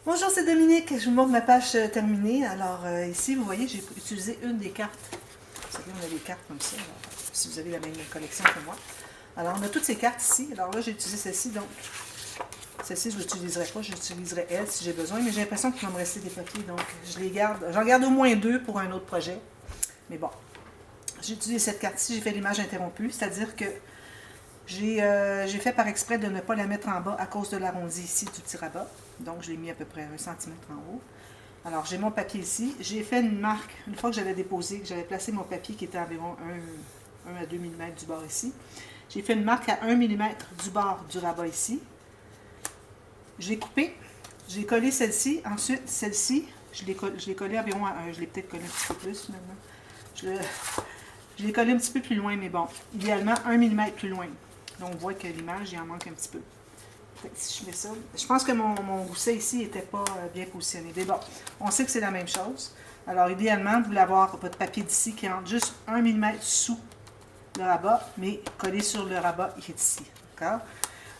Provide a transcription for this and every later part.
Bonjour, c'est Dominique. Je vous montre ma page terminée. Alors ici, vous voyez, j'ai utilisé une des cartes. Vous savez, on a des cartes comme ça. Alors, si vous avez la même collection que moi. Alors, on a toutes ces cartes ici. Alors là, j'ai utilisé celle-ci. Donc, celle-ci, je ne l'utiliserai pas. J'utiliserai elle si j'ai besoin. Mais j'ai l'impression qu'il va me rester des papiers. Donc, je les garde. J'en garde au moins deux pour un autre projet. Mais bon, j'ai utilisé cette carte-ci. J'ai fait l'image interrompue. C'est-à-dire que j'ai fait par exprès de ne pas la mettre en bas à cause de l'arrondi ici du petit rabat. Donc, je l'ai mis à peu près 1 cm en haut. Alors, j'ai mon papier ici. J'ai fait une marque, une fois que j'avais déposé, que j'avais placé mon papier qui était à environ 1 à 2 mm du bord ici. J'ai fait une marque à 1 mm du bord du rabat ici. Je l'ai coupé. J'ai collé celle-ci. Ensuite, celle-ci, je l'ai collé environ à 1. Je l'ai peut-être collé un petit peu plus maintenant. Je l'ai collé un petit peu plus loin, mais bon, idéalement 1 mm plus loin. Donc, on voit que l'image, il en manque un petit peu. Si je fais ça, je pense que mon gousset ici n'était pas bien positionné. Mais bon, on sait que c'est la même chose. Alors, idéalement, vous voulez avoir votre papier d'ici qui rentre juste 1 mm sous le rabat, mais collé sur le rabat qui est ici. D'accord?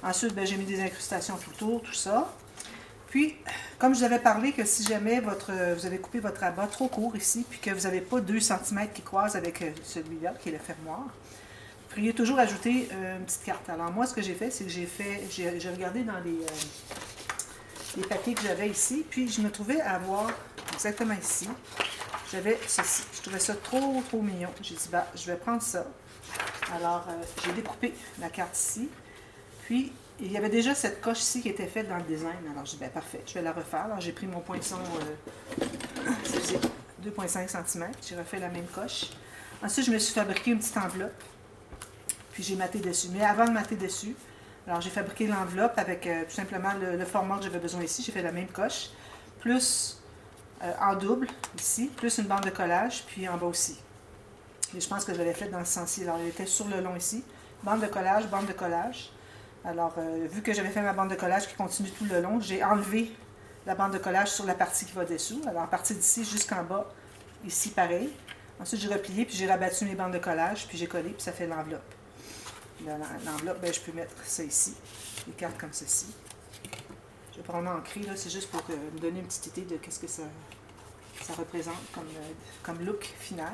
Ensuite, j'ai mis des incrustations tout autour, tout ça. Puis, comme je vous avais parlé que si jamais vous avez coupé votre rabat trop court ici, puis que vous n'avez pas 2 cm qui croisent avec celui-là, qui est le fermoir, vous pourriez toujours ajouter une petite carte. Alors moi, ce que j'ai fait, c'est que j'ai regardé dans les papiers que j'avais ici, puis je me trouvais à avoir, exactement ici, j'avais ceci. Je trouvais ça trop mignon. J'ai dit, bah, je vais prendre ça. Alors, j'ai découpé la carte ici. Puis, il y avait déjà cette coche ici qui était faite dans le design. Alors, j'ai dit, ben, parfait, je vais la refaire. Alors, j'ai pris mon poinçon 2,5 cm. J'ai refait la même coche. Ensuite, je me suis fabriqué une petite enveloppe. Puis, j'ai maté dessus. Mais avant de mater dessus, alors j'ai fabriqué l'enveloppe avec tout simplement le format que j'avais besoin ici. J'ai fait la même coche. Plus en double, ici. Plus une bande de collage. Puis en bas aussi. Et je pense que je l'avais fait dans ce sens-ci. Alors, elle était sur le long ici. Bande de collage, bande de collage. Alors, vu que j'avais fait ma bande de collage qui continue tout le long, j'ai enlevé la bande de collage sur la partie qui va dessous. Alors, à partir d'ici jusqu'en bas, ici, pareil. Ensuite, j'ai replié, puis j'ai rabattu mes bandes de collage, puis j'ai collé, puis ça fait l'enveloppe. L'enveloppe, ben, je peux mettre ça ici, des cartes comme ceci. Je vais probablement ancrer, là, c'est juste pour me donner une petite idée de qu'est-ce que ça représente comme look final.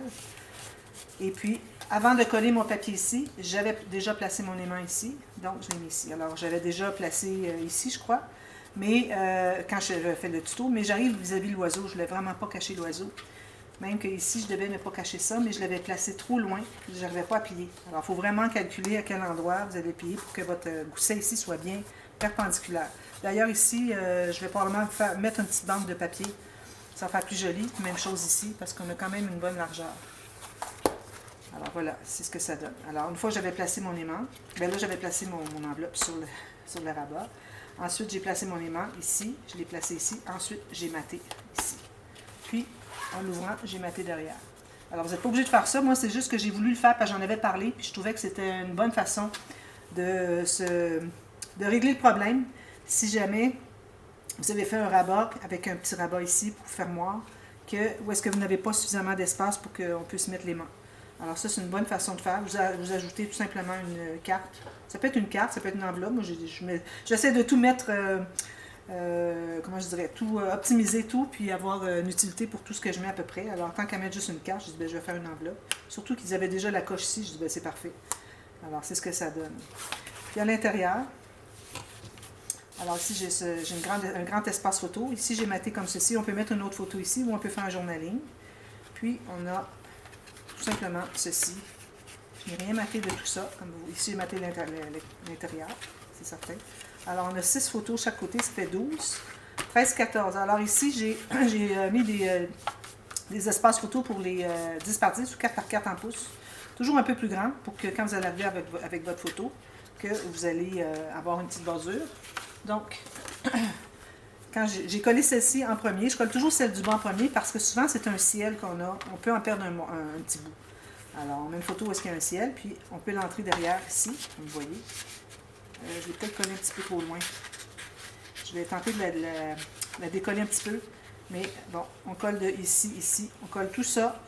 Et puis, avant de coller mon papier ici, j'avais déjà placé mon aimant ici, donc je l'ai mis ici. Alors, j'avais déjà placé ici, je crois, mais quand je fais le tuto, mais j'arrive vis-à-vis de l'oiseau, je ne voulais vraiment pas cacher l'oiseau. Même que ici, je devais ne pas cacher ça, mais je l'avais placé trop loin, je n'arrivais pas à plier. Alors, il faut vraiment calculer à quel endroit vous allez plier pour que votre gousset ici soit bien perpendiculaire. D'ailleurs, ici, je vais probablement mettre une petite bande de papier, ça va faire plus joli. Même chose ici, parce qu'on a quand même une bonne largeur. Alors voilà, c'est ce que ça donne. Alors une fois que j'avais placé mon aimant, bien là j'avais placé mon enveloppe sur le rabat. Ensuite j'ai placé mon aimant ici, je l'ai placé ici. Ensuite j'ai maté ici. Puis en ouvrant, j'ai maté derrière. Alors vous n'êtes pas obligé de faire ça, moi c'est juste que j'ai voulu le faire parce que j'en avais parlé, puis je trouvais que c'était une bonne façon de régler le problème. Si jamais vous avez fait un rabat avec un petit rabat ici pour fermoir, où est-ce que vous n'avez pas suffisamment d'espace pour qu'on puisse mettre l'aimant. Alors ça, c'est une bonne façon de faire. Vous ajoutez tout simplement une carte. Ça peut être une carte, ça peut être une enveloppe. Moi, j'essaie de tout mettre, comment je dirais, tout optimiser tout, puis avoir une utilité pour tout ce que je mets à peu près. Alors, tant qu'à mettre juste une carte, je dis, ben, je vais faire une enveloppe. Surtout qu'ils avaient déjà la coche ici, je dis, ben, c'est parfait. Alors, c'est ce que ça donne. Puis à l'intérieur, alors ici, j'ai un grand espace photo. Ici, j'ai maté comme ceci. On peut mettre une autre photo ici ou on peut faire un journaling. Puis, on a tout simplement ceci. Je n'ai rien maté de tout ça. Comme vous, ici, j'ai maté l'intérieur, c'est certain. Alors, on a 6 photos chaque côté, ça fait 12. 13, 14. Alors ici, j'ai mis des espaces photos pour les 10 par 10 ou 4 par 4 en pouces. Toujours un peu plus grand pour que quand vous allez arriver avec votre photo, que vous allez avoir une petite bordure. Donc, quand j'ai collé celle-ci en premier, je colle toujours celle du bas en premier parce que souvent c'est un ciel qu'on a. On peut en perdre un petit bout. Alors, on met une photo où est-ce qu'il y a un ciel, puis on peut l'entrer derrière ici, comme vous voyez. Je vais peut-être coller un petit peu trop loin. Je vais tenter de la décoller un petit peu. Mais bon, on colle de ici, ici. On colle tout ça.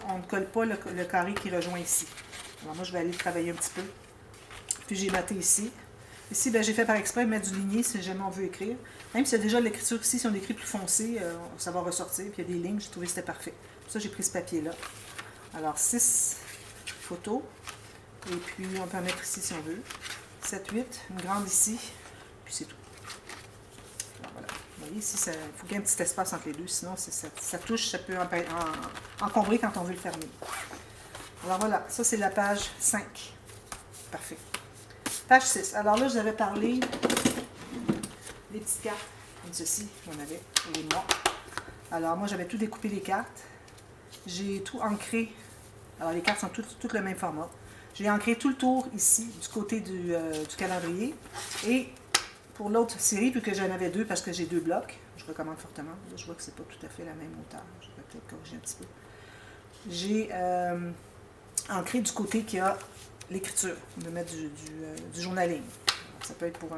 On ne colle pas le carré qui rejoint ici. Alors moi, je vais aller travailler un petit peu. Puis j'ai maté ici. Ici, ben, j'ai fait par exprès mettre du ligné si jamais on veut écrire. Même s'il y a déjà l'écriture ici, si on écrit plus foncé, ça va ressortir. Puis il y a des lignes, j'ai trouvé que c'était parfait. Pour ça, j'ai pris ce papier-là. Alors, 6 photos. Et puis, on peut en mettre ici si on veut. 7, 8, une grande ici. Puis c'est tout. Alors, voilà. Vous voyez, ici, il faut qu'il y ait un petit espace entre les deux. Sinon, ça touche, ça peut encombrer quand on veut le fermer. Alors voilà, ça c'est la page 5. Parfait. Page 6. Alors là, je vous avais parlé des petites cartes, comme ceci, j'en avais pour les mois. Alors moi, j'avais tout découpé les cartes. J'ai tout ancré. Alors les cartes sont toutes le même format. J'ai ancré tout le tour ici, du côté du calendrier. Et pour l'autre série, vu que j'en avais 2 parce que j'ai 2 blocs, je recommande fortement. Là, je vois que c'est pas tout à fait la même hauteur. Je vais peut-être corriger un petit peu. J'ai ancré du côté qui a l'écriture. On va mettre du journaling. Alors, ça peut être pour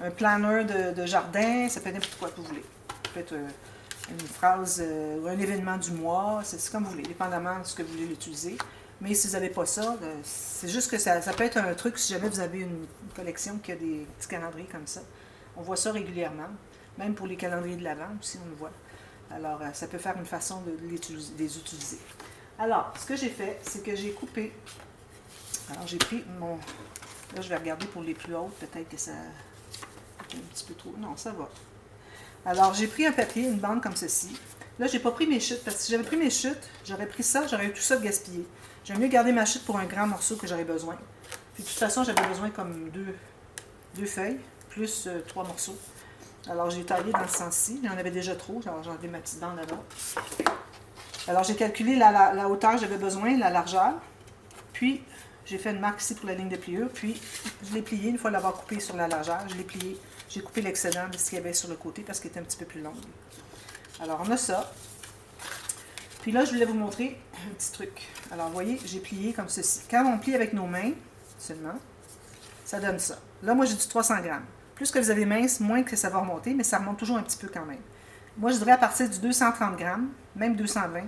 un planner de jardin, ça peut être n'importe quoi que vous voulez. Ça peut être une phrase ou un événement du mois, c'est comme vous voulez, dépendamment de ce que vous voulez l'utiliser. Mais si vous n'avez pas ça, c'est juste que ça peut être un truc si jamais vous avez une collection qui a des petits calendriers comme ça. On voit ça régulièrement, même pour les calendriers de l'Avent aussi, on le voit. Alors, ça peut faire une façon de les utiliser. Alors, ce que j'ai fait, c'est que j'ai coupé. Alors, j'ai pris mon... Là, je vais regarder pour les plus hautes, peut-être que ça... un petit peu trop... Non, ça va. Alors, j'ai pris un papier, une bande comme ceci. Là, j'ai pas pris mes chutes, parce que si j'avais pris mes chutes, j'aurais pris ça, j'aurais eu tout ça gaspillé. J'aime mieux garder ma chute pour un grand morceau que j'aurais besoin. Puis, de toute façon, j'avais besoin comme deux feuilles, plus 3 morceaux. Alors, j'ai taillé dans ce sens-ci. J'en avais déjà trop, alors j'ai enlevé ma petite bande là-bas. Alors, j'ai calculé la hauteur que j'avais besoin, la largeur. Puis, j'ai fait une marque ici pour la ligne de pliure. Puis, je l'ai plié une fois l'avoir coupé sur la largeur. Je l'ai plié. J'ai coupé l'excédent de ce qu'il y avait sur le côté parce qu'il était un petit peu plus long. Alors, on a ça. Puis là, je voulais vous montrer un petit truc. Alors, vous voyez, j'ai plié comme ceci. Quand on plie avec nos mains, seulement, ça donne ça. Là, moi, j'ai du 300 grammes. Plus que vous avez mince, moins que ça va remonter, mais ça remonte toujours un petit peu quand même. Moi, je dirais à partir du 230 grammes, même 220,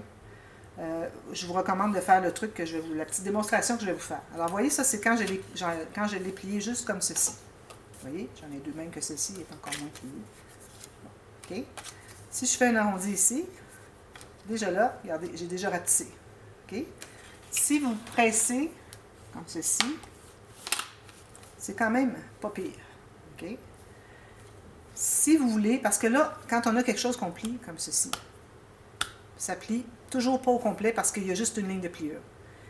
je vous recommande de faire le truc que je vais vous... la petite démonstration que je vais vous faire. Alors, vous voyez, ça, c'est quand je l'ai plié juste comme ceci. Vous voyez, j'en ai 2 même que ceci est encore moins plié. Bon, OK? Si je fais un arrondi ici, déjà là, regardez, j'ai déjà ratissé. OK? Si vous pressez comme ceci, c'est quand même pas pire. OK? Si vous voulez, parce que là, quand on a quelque chose qu'on plie comme ceci, ça plie toujours pas au complet parce qu'il y a juste une ligne de pliure.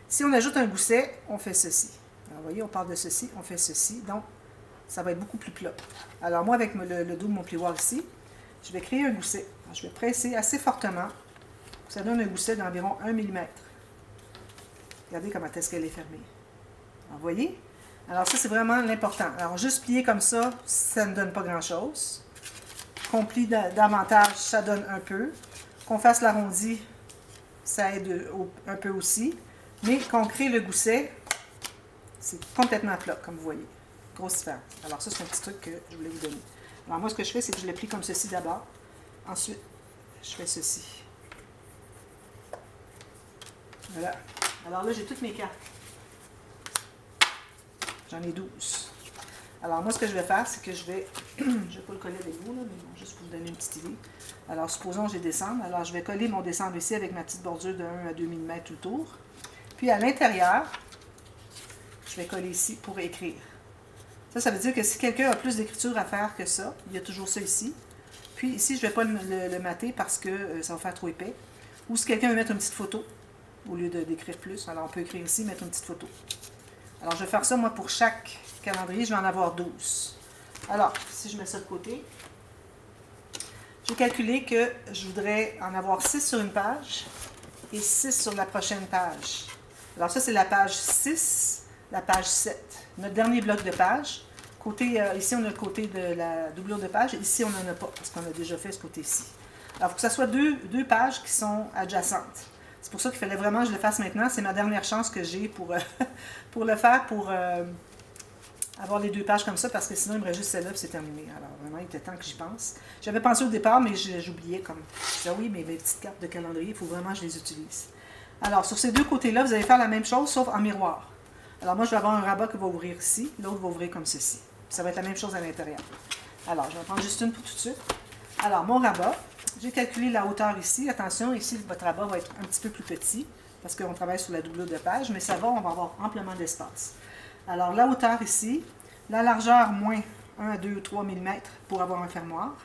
Si on ajoute un gousset, on fait ceci. Alors, vous voyez, on part de ceci, on fait ceci. Donc, ça va être beaucoup plus plat. Alors, moi, avec le dos de mon plioir ici, je vais créer un gousset. Alors, je vais presser assez fortement. Ça donne un gousset d'environ 1 mm. Regardez comment est-ce qu'elle est fermée. Alors, vous voyez? Alors, ça, c'est vraiment l'important. Alors, juste plier comme ça, ça ne donne pas grand-chose. Qu'on plie davantage, ça donne un peu. Qu'on fasse l'arrondi, ça aide un peu aussi. Mais qu'on crée le gousset, c'est complètement plat, comme vous voyez. Grosse différence. Alors, ça, c'est un petit truc que je voulais vous donner. Alors, moi, ce que je fais, c'est que je le plie comme ceci d'abord. Ensuite, je fais ceci. Voilà. Alors là, j'ai toutes mes cartes. J'en ai 12. Alors, moi, ce que je vais faire, c'est que je vais... je ne vais pas le coller avec vous, là, mais bon, juste pour vous donner une petite idée. Alors, supposons que j'ai descendre. Alors, je vais coller mon descendre ici avec ma petite bordure de 1 à 2 mm tout autour. Puis, à l'intérieur, je vais coller ici pour écrire. Ça veut dire que si quelqu'un a plus d'écriture à faire que ça, il y a toujours ça ici. Puis, ici, je ne vais pas le mater parce que ça va faire trop épais. Ou si quelqu'un veut mettre une petite photo, au lieu d'écrire plus, alors on peut écrire ici, mettre une petite photo. Alors, je vais faire ça, moi, pour chaque calendrier, je vais en avoir 12. Alors, si je mets ça de côté, j'ai calculé que je voudrais en avoir 6 sur une page et 6 sur la prochaine page. Alors, ça, c'est la page 6, la page 7. Notre dernier bloc de page. Ici, on a le côté de la doublure de page. Ici, on n'en a pas, parce qu'on a déjà fait ce côté-ci. Alors, il faut que ça soit deux pages qui sont adjacentes. C'est pour ça qu'il fallait vraiment que je le fasse maintenant. C'est ma dernière chance que j'ai pour le faire, pour avoir les 2 pages comme ça, parce que sinon, il me reste juste celle-là, puis c'est terminé. Alors, vraiment, il était temps que j'y pense. J'avais pensé au départ, mais j'oubliais comme... Je disais, oui, mais mes petites cartes de calendrier, il faut vraiment que je les utilise. Alors, sur ces 2 côtés-là, vous allez faire la même chose, sauf en miroir. Alors, moi, je vais avoir un rabat qui va ouvrir ici, l'autre va ouvrir comme ceci. Ça va être la même chose à l'intérieur. Alors, je vais en prendre juste une pour tout de suite. Alors, mon rabat, j'ai calculé la hauteur ici. Attention, ici, votre rabat va être un petit peu plus petit parce qu'on travaille sur la doublure de page, mais ça va, on va avoir amplement d'espace. Alors, la hauteur ici, la largeur moins 1, 2 ou 3 mm pour avoir un fermoir.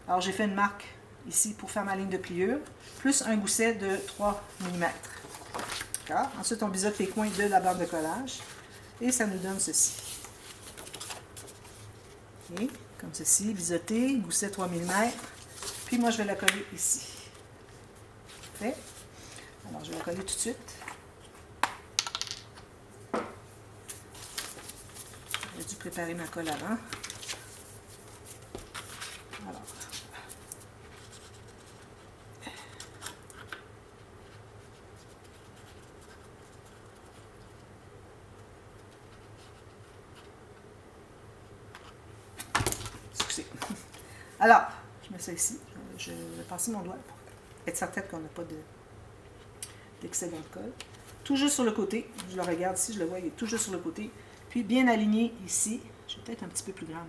Alors, j'ai fait une marque ici pour faire ma ligne de pliure, plus un gousset de 3 mm. D'accord? Ensuite, on biseaute les coins de la bande de collage et ça nous donne ceci. Okay? Comme ceci, biseauté, gousset 3 mm. Puis moi, je vais la coller ici. Parfait. Alors, je vais la coller tout de suite. J'ai dû préparer ma colle avant. Alors. Excusez. Alors, je mets ça ici. Je vais passer mon doigt pour être certain qu'on n'a pas d'excédent de colle. Tout juste sur le côté. Je le regarde ici, je le vois, il est tout juste sur le côté. Puis bien aligné ici. Je vais peut-être un petit peu plus grand.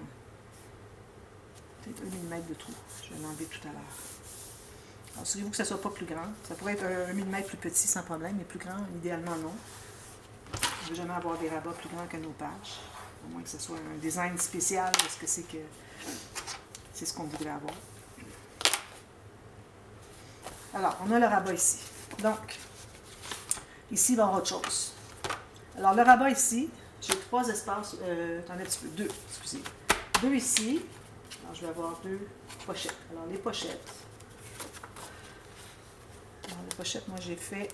Peut-être 1 mm de trou. Je vais l'enlever tout à l'heure. Alors, assurez-vous que ça ne soit pas plus grand. Ça pourrait être 1 mm plus petit sans problème, mais plus grand, idéalement non. On ne veut jamais avoir des rabats plus grands que nos pages. À moins que ce soit un design spécial, parce que c'est ce qu'on voudrait avoir. Alors, on a le rabat ici. Donc, ici, il va y avoir autre chose. Alors, le rabat ici, j'ai 3 espaces, attendez un petit peu, 2, excusez. 2 ici. Alors, je vais avoir 2 pochettes. Alors, les pochettes. Alors, les pochettes, moi, j'ai fait...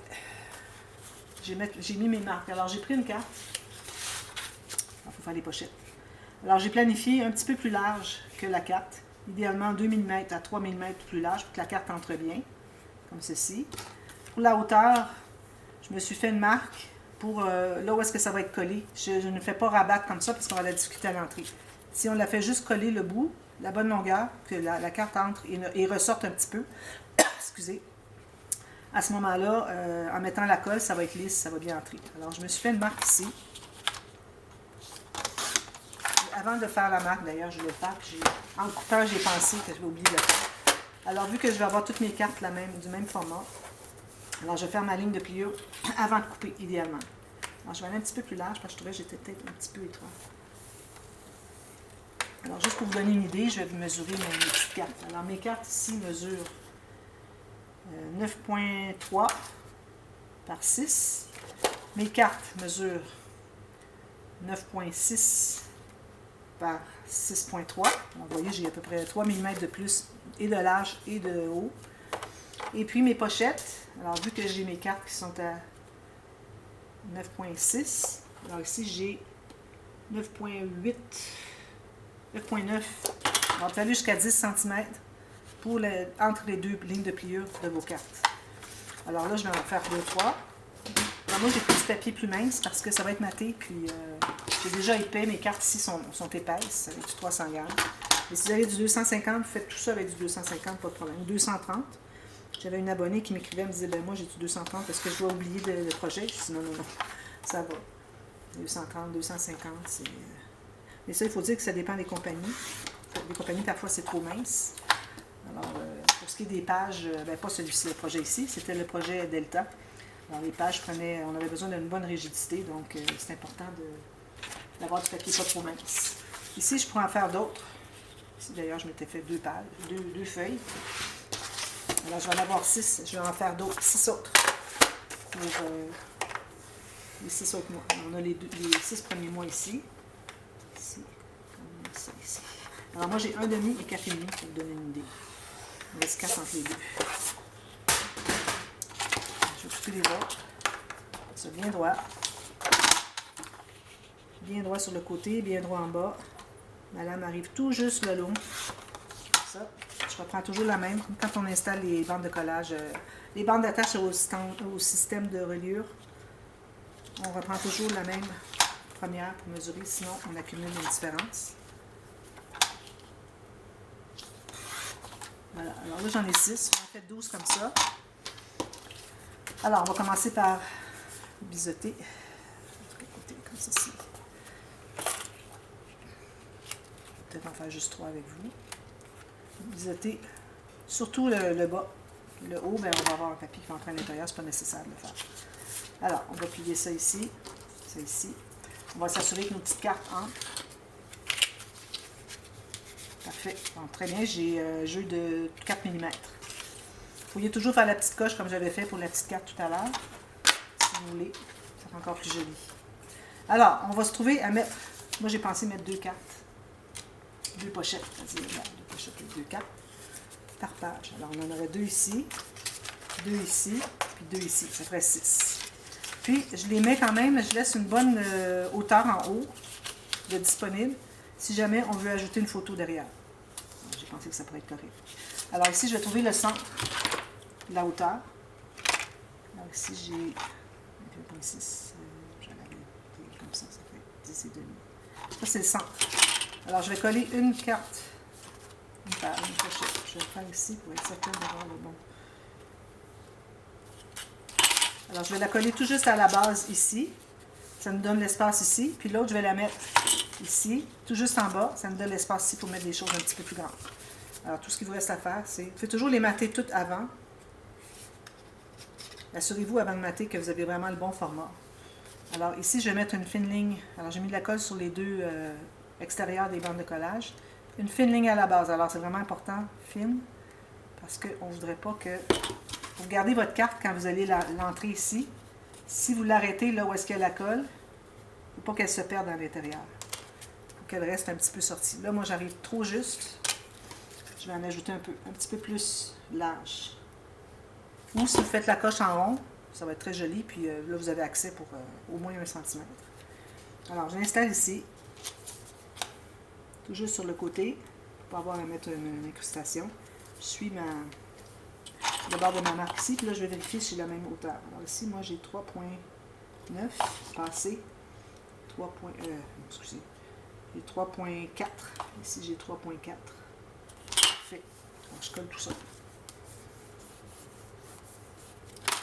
J'ai mis mes marques. Alors, j'ai pris une carte. Il faut faire les pochettes. Alors, j'ai planifié un petit peu plus large que la carte. Idéalement, 2 mm à 3 mm plus large pour que la carte entre bien. Comme ceci. Pour la hauteur, je me suis fait une marque pour là où est-ce que ça va être collé. Je ne fais pas rabattre comme ça parce qu'on va la discuter à l'entrée. Si on la fait juste coller le bout, la bonne longueur, que la carte entre et ressorte un petit peu, excusez, à ce moment-là, en mettant la colle, ça va être lisse, ça va bien entrer. Alors, je me suis fait une marque ici. Avant de faire la marque, d'ailleurs, je vais le faire. En le coupant, j'ai pensé que je vais oublier de le faire. Alors, vu que je vais avoir toutes mes cartes du même format, alors je vais faire ma ligne de pliure avant de couper, idéalement. Alors, je vais aller un petit peu plus large parce que je trouvais que j'étais peut-être un petit peu étroit. Alors, juste pour vous donner une idée, je vais vous mesurer mes petites cartes. Alors, mes cartes ici mesurent 9,3 par 6. Mes cartes mesurent 9,6 par 6,3. Vous voyez, j'ai à peu près 3 mm de plus et de large et de haut. Et puis mes pochettes, alors vu que j'ai mes cartes qui sont à 9,6, alors ici j'ai 9,8, 9,9. On peut aller jusqu'à 10 cm entre les deux lignes de pliure de vos cartes. Alors là, je vais en faire 2, 3. Alors moi, j'ai pris du papier plus mince parce que ça va être maté, puis c'est déjà épais. Mes cartes ici sont épaisses, avec du 300 grammes. Mais si vous avez du 250, vous faites tout ça avec du 250, pas de problème. 230. J'avais une abonnée qui m'écrivait, elle me disait, ben moi j'ai du 230 parce que je dois oublier le projet. Je dis non, ça va. 230, 250, c'est... Mais ça, il faut dire que ça dépend des compagnies. Les compagnies, parfois, c'est trop mince. Alors, pour ce qui est des pages, ben pas celui-ci, le projet ici, c'était le projet Delta. Alors, les pages on avait besoin d'une bonne rigidité, donc c'est important d'avoir du papier pas trop mince. Ici, je pourrais en faire d'autres. Ici, d'ailleurs, je m'étais fait 2 pages, deux feuilles. Alors, je vais en avoir 6. Je vais en faire d'autres, 6 autres. Pour les 6 autres mois. On a les 6 premiers mois ici. Ici. Comme ça, ici. Alors, moi, j'ai 1,5 et 4,5 pour vous donner une idée. On va se casser entre les deux. Je vais couper les autres. Ça, bien droit. Bien droit sur le côté, bien droit en bas. La lame arrive tout juste le long. Ça. Je reprends toujours la même. Quand on installe les bandes de collage, les bandes d'attache au système de reliure, on reprend toujours la même première pour mesurer, sinon on accumule une différence. Voilà, alors là j'en ai 6, j'en ai fait 12 comme ça. Alors on va commencer par biseauter, comme ceci. peut-être en faire juste 3 avec vous. Biseauter surtout le bas. Le haut, ben, on va avoir un papier qui va entrer à l'intérieur, c'est pas nécessaire de le faire. Alors, on va plier ça ici, ça ici. On va s'assurer que nos petites cartes entrent. Parfait. Bon, très bien, j'ai un jeu de 4 mm. Vous pourriez toujours faire la petite coche comme j'avais fait pour la petite carte tout à l'heure. Si vous voulez, ça fait encore plus joli. Alors, on va se trouver à mettre... Moi, j'ai pensé mettre 2 cartes. 2 pochettes, c'est-à-dire 2 pochettes et 2 cartes par page. Alors, on en aurait 2 ici, 2 ici, puis 2 ici. Ça ferait 6. Puis, je les mets quand même, je laisse une bonne hauteur en haut de disponible si jamais on veut ajouter une photo derrière. J'ai pensé que ça pourrait être correct. Alors ici, je vais trouver le centre, la hauteur. Alors ici, j'ai 2,6. Je vais la comme ça fait 10 et demi. Ça, c'est le centre. Alors, je vais coller une carte, une page, une pochette. Je vais le faire ici pour être certain d'avoir le bon. Alors, je vais la coller tout juste à la base ici. Ça nous donne l'espace ici. Puis l'autre, je vais la mettre ici, tout juste en bas. Ça nous donne l'espace ici pour mettre des choses un petit peu plus grandes. Alors, tout ce qu'il vous reste à faire, c'est... Faites toujours les mater toutes avant. Assurez-vous avant de mater que vous avez vraiment le bon format. Alors, ici, je vais mettre une fine ligne. Alors, j'ai mis de la colle sur les deux extérieurs des bandes de collage. Une fine ligne à la base. Alors, c'est vraiment important, fine, parce qu'on ne voudrait pas que... Vous gardez votre carte quand vous allez l'entrer ici. Si vous l'arrêtez là où est-ce qu'il y a la colle, il ne faut pas qu'elle se perde à l'intérieur. Il faut qu'elle reste un petit peu sortie. Là, moi, j'arrive trop juste. Je vais en ajouter un petit peu plus large. Ou si vous faites la coche en rond, ça va être très joli. Puis là, vous avez accès pour au moins 1 cm. Alors, je l'installe ici. Tout juste sur le côté, pour avoir à mettre une incrustation. Je suis le bord de ma marque ici, puis là je vais vérifier si j'ai la même hauteur. Alors ici, moi j'ai 3.9 passé, excusez, j'ai 3.4, ici j'ai 3.4. Parfait. Alors je colle tout ça.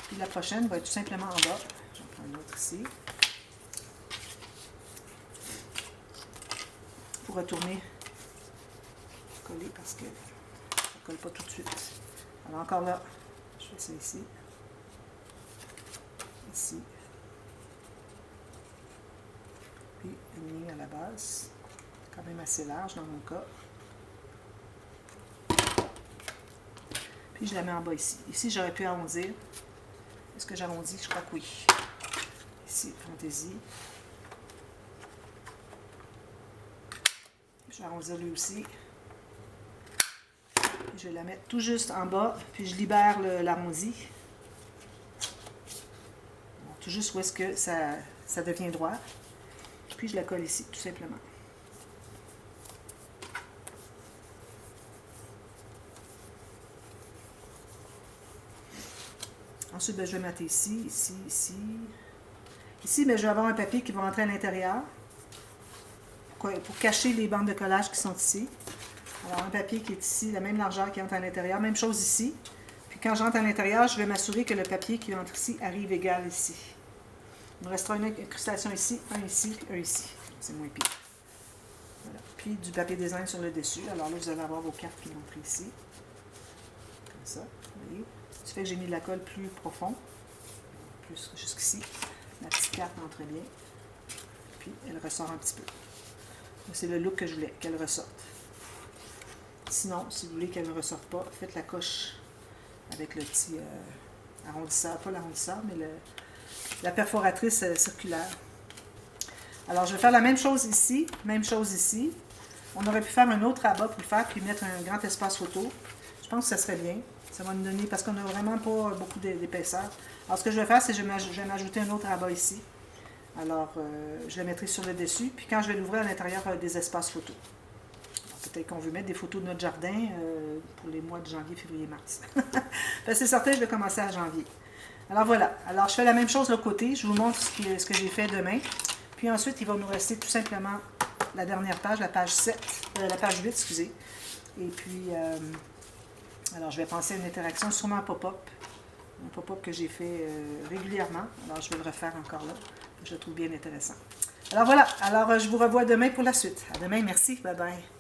Puis la prochaine va être tout simplement en bas. J'en prends une autre ici. Pour retourner coller parce que ça ne colle pas tout de suite. Alors encore là, je fais ça ici, ici, puis une ligne à la base, quand même assez large dans mon cas. Puis je la mets en bas ici. Ici, j'aurais pu arrondir. Est-ce que j'arrondis? Je crois que oui. Ici, fantaisie. Je vais arrondir lui aussi. Je vais la mettre tout juste en bas, puis je libère l'arrondi. Tout juste où est-ce que ça devient droit. Puis je la colle ici, tout simplement. Ensuite, ben, je vais mettre ici, ici, ici. Ici, ben, je vais avoir un papier qui va rentrer à l'intérieur pour cacher les bandes de collage qui sont ici. Alors, un papier qui est ici, la même largeur qui entre à l'intérieur. Même chose ici. Puis quand j'entre à l'intérieur, je vais m'assurer que le papier qui entre ici arrive égal ici. Il me restera une incrustation ici, un ici, un ici. C'est moins pire. Voilà. Puis du papier design sur le dessus. Alors là, vous allez avoir vos cartes qui vont entrer ici. Comme ça. Vous voyez? Ça fait que j'ai mis de la colle plus profond. Plus jusqu'ici. La petite carte entre bien. Puis elle ressort un petit peu. C'est le look que je voulais, qu'elle ressorte. Sinon, si vous voulez qu'elle ne ressorte pas, faites la coche avec le petit arrondisseur, pas l'arrondisseur, mais la perforatrice circulaire. Alors, je vais faire la même chose ici, On aurait pu faire un autre rabat pour le faire, puis mettre un grand espace photo. Je pense que ça serait bien. Ça va nous donner, parce qu'on n'a vraiment pas beaucoup d'épaisseur. Alors, ce que je vais faire, c'est que je vais m'ajouter un autre rabat ici. Alors, je le mettrai sur le dessus, puis quand je vais l'ouvrir à l'intérieur, des espaces photos. Peut-être qu'on veut mettre des photos de notre jardin pour les mois de janvier, février, mars. C'est certain, je vais commencer à janvier. Alors voilà. Alors je fais la même chose de l'autre côté. Je vous montre ce que j'ai fait demain. Puis ensuite, il va nous rester tout simplement la dernière page, la page 7, la page 8, excusez. Et puis, alors je vais penser à une interaction, sûrement un pop-up. Un pop-up que j'ai fait régulièrement. Alors je vais le refaire encore là. Je le trouve bien intéressant. Alors voilà. Alors je vous revois demain pour la suite. À demain. Merci. Bye bye.